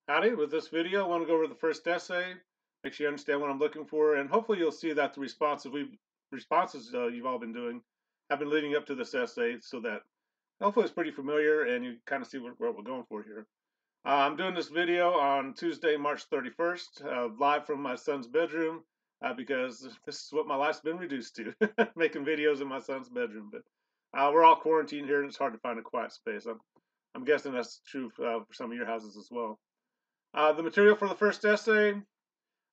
Howdy, with this video I want to go over the first essay, make sure you understand what I'm looking for, and hopefully you'll see that the responses you've all been doing have been leading up to this essay so that hopefully it's pretty familiar and you kind of see what we're going for here. I'm doing this video on Tuesday, March 31st, live from my son's bedroom because this is what my life's been reduced to, making videos in my son's bedroom. But we're all quarantined here and it's hard to find a quiet space. I'm guessing that's true for some of your houses as well. The material for the first essay is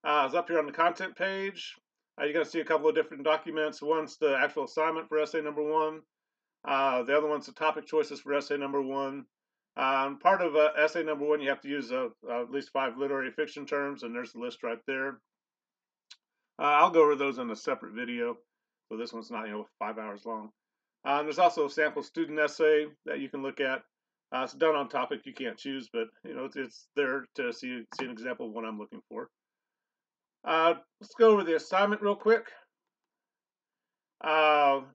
up here on the content page. You're going to see a couple of different documents. One's the actual assignment for essay number one. The other one's the topic choices for essay number one. Part of essay number one, you have to use at least 5 literary fiction terms, and there's the list right there. I'll go over those in a separate video, so this one's not 5 hours long. There's also a sample student essay that you can look at. It's done on topic you can't choose, but it's there to see an example of what I'm looking for. Let's go over the assignment real quick. For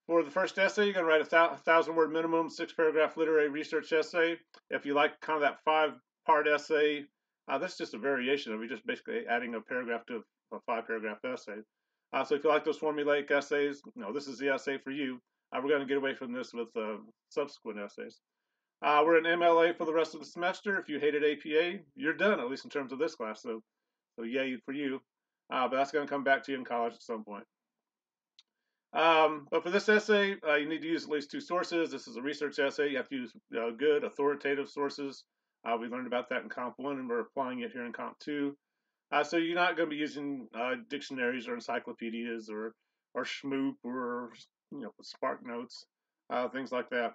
the first essay, you're going to write a 1,000-word minimum, 6-paragraph literary research essay. If you like kind of that 5-part essay, that's just a variation of it, just basically adding a paragraph to a 5-paragraph essay. So if you like those formulaic essays, this is the essay for you. We're going to get away from this with subsequent essays. We're in MLA for the rest of the semester. If you hated APA, you're done, at least in terms of this class. So yay for you. But that's going to come back to you in college at some point. But for this essay, you need to use at least 2 sources. This is a research essay. You have to use good, authoritative sources. We learned about that in Comp 1, and we're applying it here in Comp 2. So you're not going to be using dictionaries or encyclopedias or Schmoop or Spark Notes, things like that.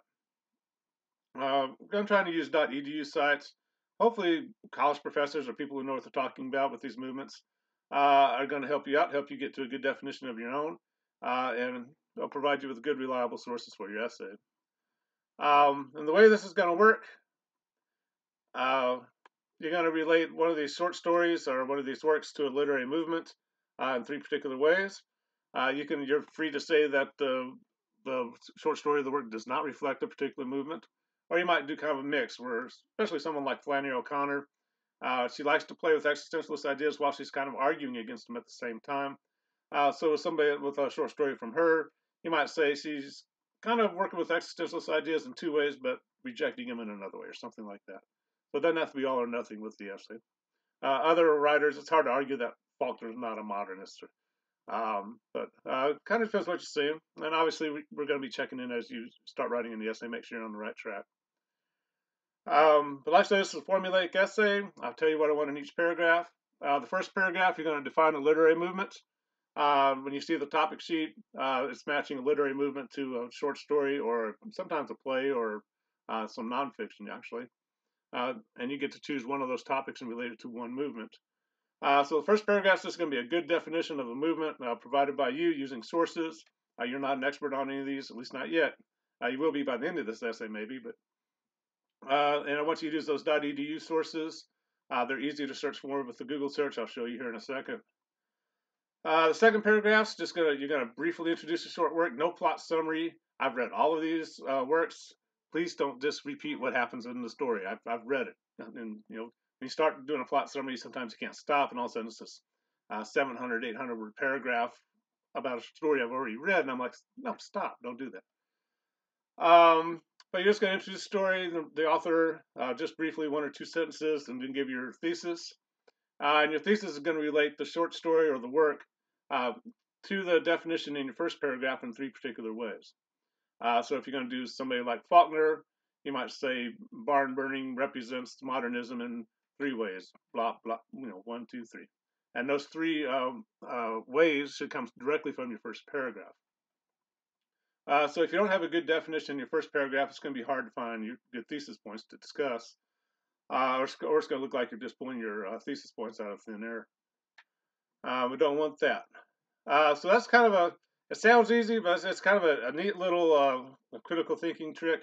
I'm trying to use .edu sites. Hopefully, college professors or people who know what they're talking about with these movements are going to help you out, help you get to a good definition of your own, and they'll provide you with good, reliable sources for your essay. And the way this is going to work, you're going to relate one of these short stories or one of these works to a literary movement in 3 particular ways. You're free to say that the short story of the work does not reflect a particular movement, or you might do kind of a mix where, especially someone like Flannery O'Connor, she likes to play with existentialist ideas while she's kind of arguing against them at the same time. So with somebody with a short story from her, you might say she's kind of working with existentialist ideas in 2 ways, but rejecting them in another way, or something like that. So it doesn't have to be all or nothing with the essay. Other writers, it's hard to argue that Faulkner's not a modernist. But kind of depends what you're saying. And obviously, we're going to be checking in as you start writing in the essay, make sure you're on the right track. But like I said, this is a formulaic essay. I'll tell you what I want in each paragraph. The first paragraph, you're going to define a literary movement. When you see the topic sheet, it's matching a literary movement to a short story or sometimes a play or some nonfiction, actually. And you get to choose one of those topics and relate it to one movement. So the first paragraph is just going to be a good definition of a movement provided by you using sources. You're not an expert on any of these, at least not yet. You will be by the end of this essay, maybe. But and I want you to use those .edu sources. They're easy to search for with the Google search. I'll show you here in a second. The second paragraph's just you're gonna briefly introduce a short work, no plot summary. I've read all of these works. Please don't just repeat what happens in the story. I've read it, and when you start doing a plot summary, sometimes you can't stop, and all of a sudden it's this 700, 800 word paragraph about a story I've already read, and I'm like, no, stop, don't do that. But you're just going to introduce the story, the author, just briefly 1 or 2 sentences, and then give your thesis. And your thesis is going to relate the short story or the work to the definition in your first paragraph in 3 particular ways. So if you're going to do somebody like Faulkner, you might say barn burning represents modernism in 3 ways. Blah blah. 1, 2, 3, and those 3 ways should come directly from your first paragraph. So if you don't have a good definition in your first paragraph, it's going to be hard to find your good thesis points to discuss. Or it's going to look like you're just pulling your thesis points out of thin air. We don't want that. So that's kind of it sounds easy, but it's kind of a neat little critical thinking trick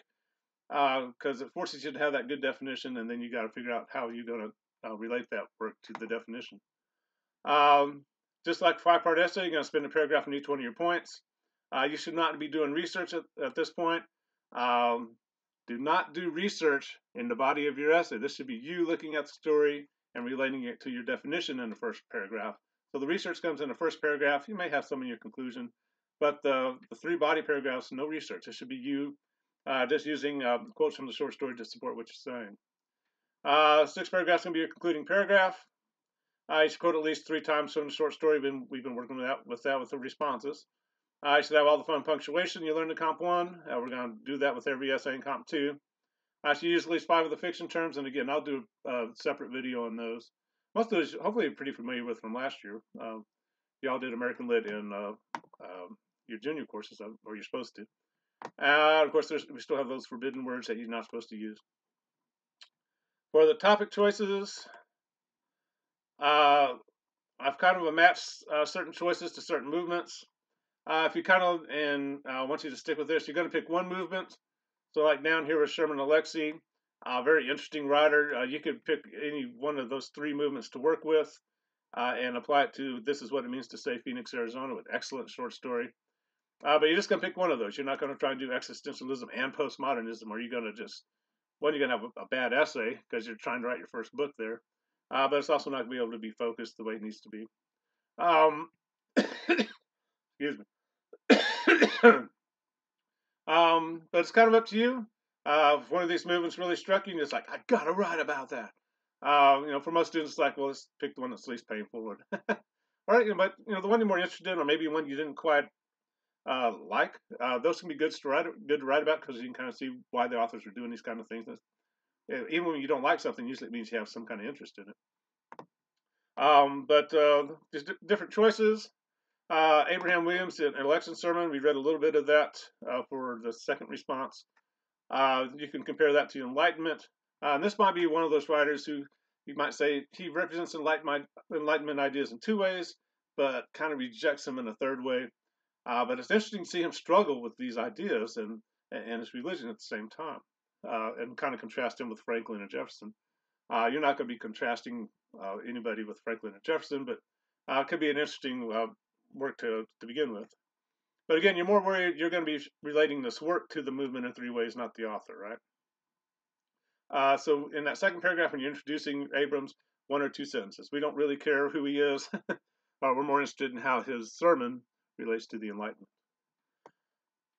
because it forces you to have that good definition, and then you got to figure out how you're going to relate that work to the definition. Just like 5-part essay, you're going to spend a paragraph on each one of your points. You should not be doing research at this point. Do not do research in the body of your essay. This should be you looking at the story and relating it to your definition in the first paragraph. So the research comes in the first paragraph. You may have some in your conclusion, but the 3 body paragraphs, no research. It should be you just using quotes from the short story to support what you're saying. 6th paragraph is going to be your concluding paragraph. You should quote at least 3 times from the short story. We've been working with the responses. You should have all the fun punctuation you learned in Comp 1. We're going to do that with every essay in Comp 2. I should use at least 5 of the fiction terms, and again, I'll do a separate video on those. Most of those, hopefully, you're pretty familiar with from last year. Y'all did American Lit in your junior courses, or you're supposed to. Of course, we still have those forbidden words that you're not supposed to use. For the topic choices, I've kind of matched certain choices to certain movements. If you kind of, and I want you to stick with this, you're going to pick one movement. So like down here with Sherman Alexie, very interesting writer. You could pick any one of those 3 movements to work with and apply it to This Is What It Means to Say Phoenix, Arizona, with excellent short story. But you're just going to pick one of those. You're not going to try and do existentialism and postmodernism, or you're going to just, one, you're going to have a bad essay because you're trying to write your first book there. But it's also not going to be able to be focused the way it needs to be. Excuse me. But it's kind of up to you. If one of these movements really struck you, it's like, I gotta write about that. For most students, it's like, well, let's pick the one that's least painful. All right, but the one you're more interested in, or maybe one you didn't quite like, those can be good to write about because you can kind of see why the authors are doing these kind of things. Even when you don't like something, usually it means you have some kind of interest in it. But there's different choices. Abraham Williams, an election sermon, we read a little bit of that for the second response. You can compare that to Enlightenment. And this might be one of those writers who you might say he represents Enlightenment ideas in 2 ways, but kind of rejects them in a 3rd way. But it's interesting to see him struggle with these ideas and his religion at the same time, and kind of contrast him with Franklin and Jefferson. You're not going to be contrasting anybody with Franklin and Jefferson, but it could be an interesting work to begin with. But again, you're more worried you're going to be relating this work to the movement in 3 ways, not the author, right? So in that second paragraph, when you're introducing Abrams, 1 or 2 sentences. We don't really care who he is. We're more interested in how his sermon relates to the Enlightenment.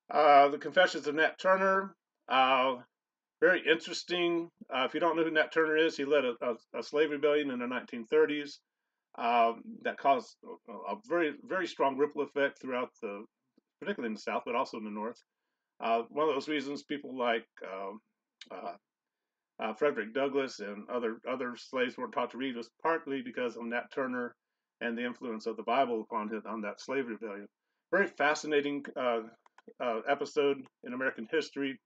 The Confessions of Nat Turner, very interesting. If you don't know who Nat Turner is, he led a slave rebellion in the 1930s. That caused a very, very strong ripple effect throughout particularly in the South, but also in the North. One of those reasons people like Frederick Douglass and other slaves weren't taught to read was partly because of Nat Turner and the influence of the Bible on that slave rebellion. Very fascinating episode in American history,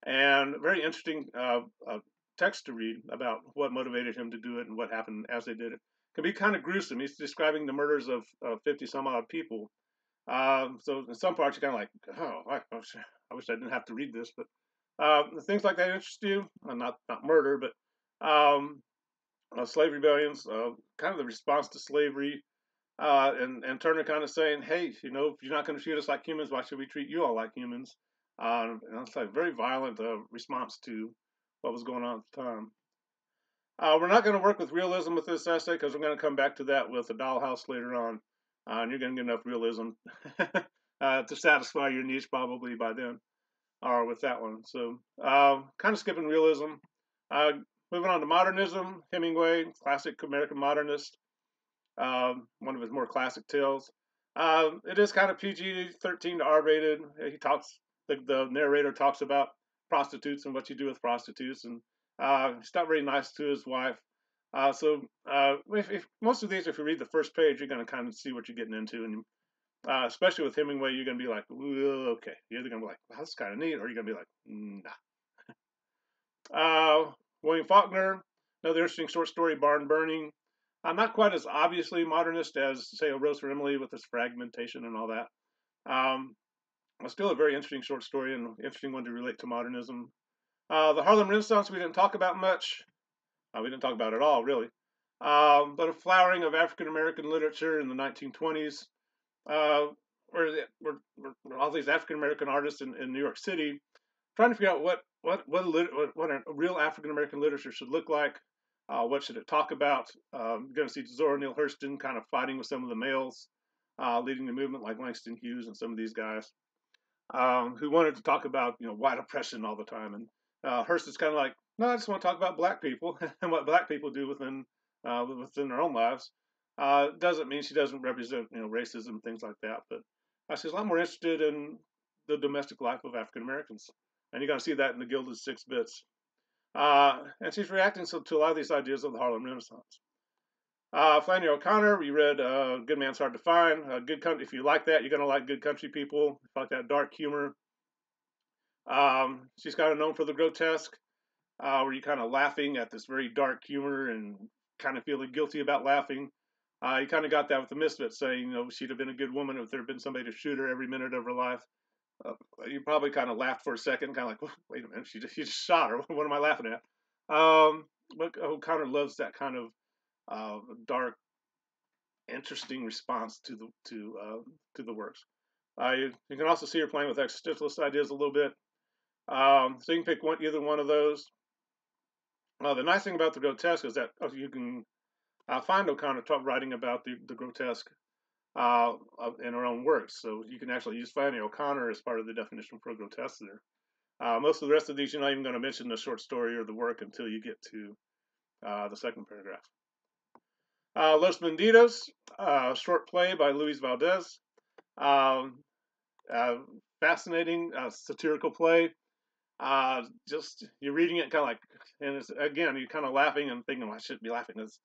and very interesting text to read about what motivated him to do it and what happened as they did it. It can be kind of gruesome. He's describing the murders of 50 some odd people. So in some parts you're kind of like, oh, I wish I didn't have to read this, but things like that interest you. Not murder, but slave rebellions, kind of the response to slavery, and Turner kind of saying, hey, if you're not going to treat us like humans, why should we treat you all like humans? And it's like a very violent response to what was going on at the time. We're not going to work with realism with this essay because we're going to come back to that with the dollhouse later on. And you're going to get enough realism to satisfy your needs probably by then, or with that one. So kind of skipping realism. Moving on to modernism, Hemingway, classic American modernist, one of his more classic tales. It is kind of PG-13 to R-rated. The narrator talks about prostitutes and what you do with prostitutes, and he's not very nice to his wife. So if most of these, if you read the first page, you're going to kind of see what you're getting into, and especially with Hemingway, you're going to be like, okay. You're either going to be like, wow, that's kind of neat, or you're going to be like, nah. William Faulkner, another interesting short story, Barn Burning. Not quite as obviously modernist as, say, A Rose for Emily with its fragmentation and all that. Still a very interesting short story and interesting one to relate to modernism. The Harlem Renaissance we didn't talk about much. We didn't talk about it at all, really. But a flowering of African-American literature in the 1920s, where all these African-American artists in New York City trying to figure out what a real African American literature should look like. What should it talk about? You're going to see Zora Neale Hurston kind of fighting with some of the males leading the movement, like Langston Hughes and some of these guys, who wanted to talk about white oppression all the time. And Hurston's kind of like, no, I just want to talk about black people and what black people do within their own lives. Doesn't mean she doesn't represent racism, things like that, but she's a lot more interested in the domestic life of African Americans, and you're going to see that in the Gilded Six Bits. And she's reacting to a lot of these ideas of the Harlem Renaissance. Flannery O'Connor, we read Good Man's Hard to Find. Good Country, if you like that, you're going to like Good Country People. If you like that dark humor. She's kind of known for the grotesque, where you're kind of laughing at this very dark humor and kind of feeling guilty about laughing. You kind of got that with the Misfits, saying, she'd have been a good woman if there had been somebody to shoot her every minute of her life. You probably kind of laughed for a second, kind of like, wait a minute, she just shot her. What am I laughing at? But O'Connor loves that kind of dark, interesting response to the works. You can also see her playing with existentialist ideas a little bit. So you can pick either one of those. The nice thing about the grotesque is that you can find O'Connor writing about the grotesque in her own works. So you can actually use Flannery O'Connor as part of the definition for grotesque there. Most of the rest of these, you're not even going to mention the short story or the work until you get to the second paragraph. Los Bandidos, short play by Luis Valdez. Fascinating satirical play. Just you're reading it kind of like, and again, you're kind of laughing and thinking, well, I shouldn't be laughing at this.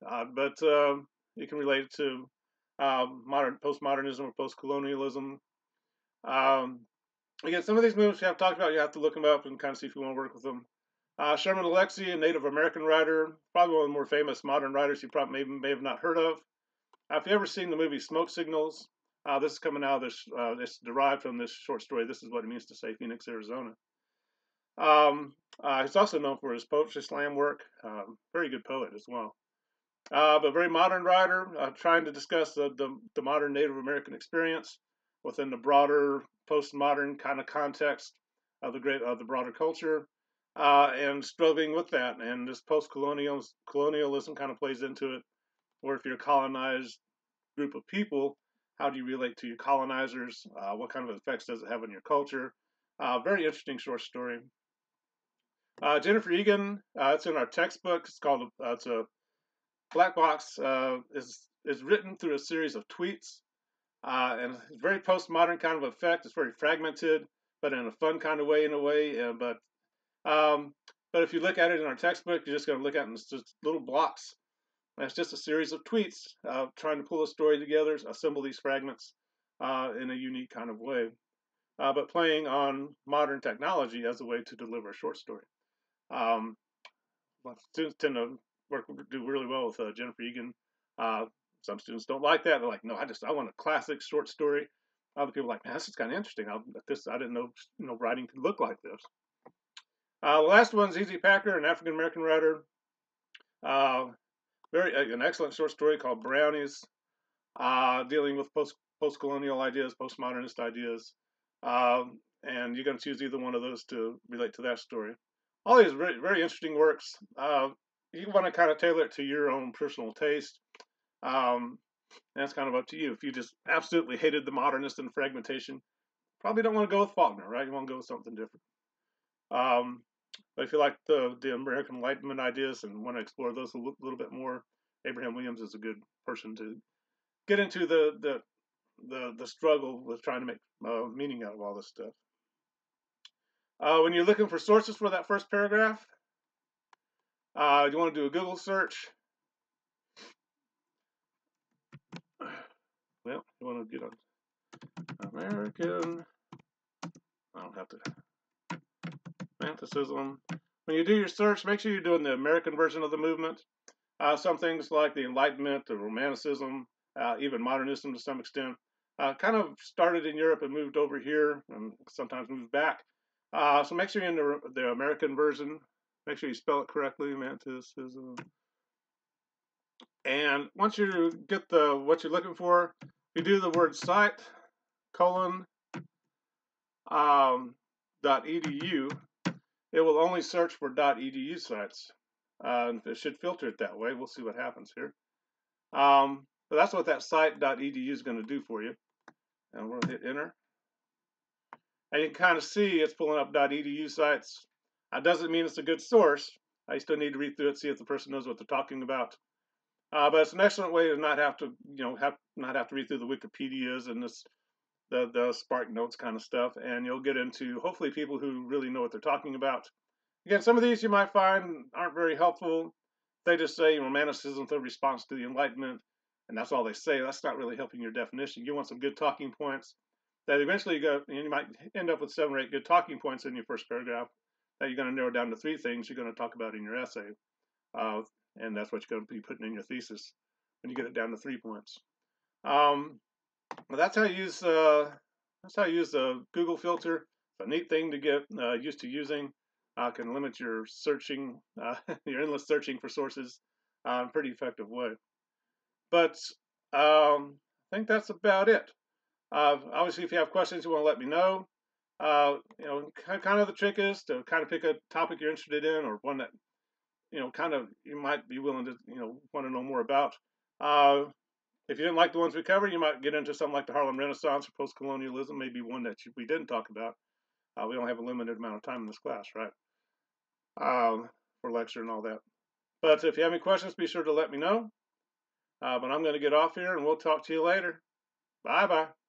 But you can relate it to postmodernism or postcolonialism. Again, some of these movements we have talked about, you have to look them up and kind of see if you want to work with them. Sherman Alexie, a Native American writer, probably one of the more famous modern writers you probably may have not heard of. If you've ever seen the movie Smoke Signals, this is coming out of this, it's derived from this short story, This Is What It Means to Say Phoenix, Arizona. He's also known for his poetry slam work, very good poet as well. But very modern writer, trying to discuss the modern Native American experience within the broader postmodern kind of context of the broader culture, and struggling with that. And this colonialism kind of plays into it, where if you're a colonized group of people, how do you relate to your colonizers? What kind of effects does it have on your culture? Very interesting short story. Jennifer Egan, it's in our textbook. It's called it's a Black Box. Is written through a series of tweets, and it's very postmodern kind of effect. It's very fragmented, but in a fun kind of way, but if you look at it in our textbook, you're just going to look at it in just little blocks. And it's just a series of tweets trying to pull a story together, assemble these fragments in a unique kind of way, but playing on modern technology as a way to deliver a short story. Students tend to do really well with Jennifer Egan. Some students don't like that. They're like, no, I want a classic short story. Other people are like, man, this is kind of interesting. I didn't know writing could look like this. The last one's E.Z. Packer, an African American writer. An excellent short story called Brownies, dealing with post-colonial ideas, postmodernist ideas, and you're going to choose either one of those to relate to that story. All these very, very interesting works. You want to kind of tailor it to your own personal taste. That's kind of up to you. If you just absolutely hated the modernist and fragmentation, probably don't want to go with Faulkner, right? You want to go with something different. But if you like the American Enlightenment ideas and want to explore those a little bit more, Abraham Williams is a good person to get into the struggle with trying to make meaning out of all this stuff. When you're looking for sources for that first paragraph, you want to do a Google search. Well, you want to get on American. I don't have to. Romanticism. When you do your search, make sure you're doing the American version of the movement. Some things like the Enlightenment, the Romanticism, even modernism to some extent, kind of started in Europe and moved over here, and sometimes moved back. So make sure you're in the American version. Make sure you spell it correctly. Romanticism. And once you get what you're looking for, you do the word cite, colon, .edu, it will only search for .edu sites. It should filter it that way. We'll see what happens here. But that's what that site .edu is going to do for you. And we'll hit enter. And you can kind of see it's pulling up .edu sites. That doesn't mean it's a good source. I still need to read through it, see if the person knows what they're talking about. But it's an excellent way to not have to, not have to read through the Wikipedias and the Spark Notes kind of stuff. And you'll get into hopefully people who really know what they're talking about. Again, some of these you might find aren't very helpful. They just say Romanticism, the response to the Enlightenment, and that's all they say. That's not really helping your definition. You want some good talking points that eventually you might end up with 7 or 8 good talking points in your first paragraph that you're going to narrow down to 3 things you're going to talk about in your essay. And that's what you're going to be putting in your thesis when you get it down to 3 points. But that's how you use the Google filter. It's a neat thing to get used to using. Can limit your searching, your endless searching for sources in a pretty effective way. But I think that's about it. Obviously, if you have questions, you want to let me know. Kind of the trick is to kind of pick a topic you're interested in, or one that kind of you might be willing to want to know more about. If you didn't like the ones we covered, you might get into something like the Harlem Renaissance or post-colonialism, maybe one that we didn't talk about. We don't have a limited amount of time in this class, right? For lecture and all that. But if you have any questions, be sure to let me know. But I'm going to get off here, and we'll talk to you later. Bye-bye.